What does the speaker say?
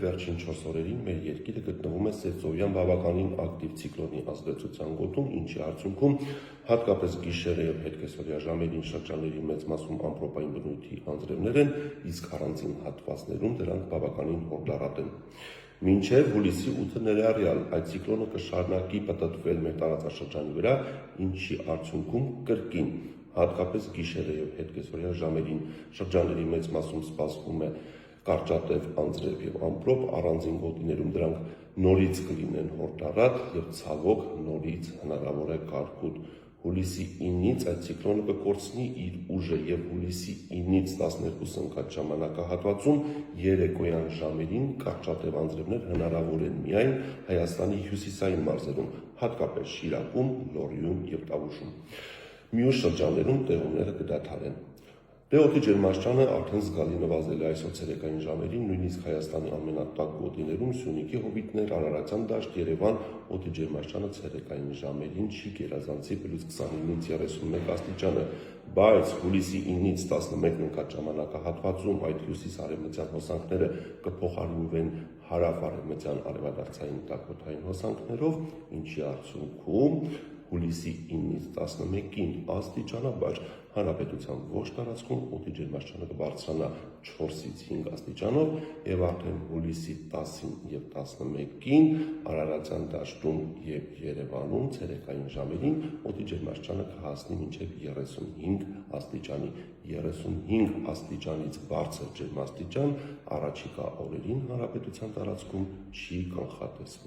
Վերջին 4 օրերին մեր երկիրը գտնվում է սեծովյան բավականին ակտիվ ցիկլոնի ազդեցության գոտում, ինչի արդյունքում հատկապես գիշերը եւ հետկեսօրյա ժամերին շրջանների մեծ մասում ամպրոպային բնույթի անձրևներ են, իսկ առանձին հատվածներում դրանք բավականին հորդառատ են։ Մինչև հուլիսի 8-ը ներառյալ այդ ցիկլոնը կշարունակի պտտվել մեր տարածաշրջանի վրա, ինչի արդյունքում կրկին հատկապես գիշերը եւ հետկեսօրյա ժամերին շրջանների մեծ մասում սպասվում է կարճատև անձրև եւ ամպրոպ, առանձին գոտիներում դրանք նորից կլինեն հորդառատ եւ ցավոք նորից հնարավոր է կարկուտ։ Հուլիսի 9-ից այդ ցիկլոնը կկորցնի իր ուժը եւ հուլիսի 9-ից 12 ընկած ժամանակահատվածում երեկոյան ժամերին կարճատև անձրևներ հնարավոր են միայն Հայաստանի հյուսիսային մարզերում, հատկապես Շիրակում, Լոռիում եւ Տավուշում։ Մյուս շրջաններում տեղումները կդադարեն։ Օդի ջերմաստիճանը արդեն զգալի նվազել է այսօր ցերեկային ժամերին, նույնիսկ Հայաստանի ամենատաք գոտիներում Սյունիքի հովիտներ, Արարատյան դաշտ, Երևան օդի ջերմաստիճանը ցերեկային ժամերին չի գերազանցի +29-ից 31 աստիճանը, բայց հուլիսի 9-ից 11 ընկած ժամանակահատվածում այդ հյուսիս-արևմտյան հոսանքները կփոխարինվեն հարավ-արևմտյան արևադարձային տաքոթային հոսանքներով, ինչի արդյունքում հուլիսի 9-ից 11-ին աստիճանաբար հանրապետության ողջ տարածքում օդի ջերմաստիճանը կբարձրանա 4-ից 5 աստիճանով եւ արդեն հուլիսի 10-ին եւ 11-ին Արարատյան դաշտում եւ Երևանում ցերեկային ժամերին օդի ջերմաստիճանը կհասնի մինչեւ 35 աստիճանի։ 35 աստիճանից բարձր ջերմաստիճան առաջիկա օրերին հանրապետության տարածքում չի կանխատեսվում։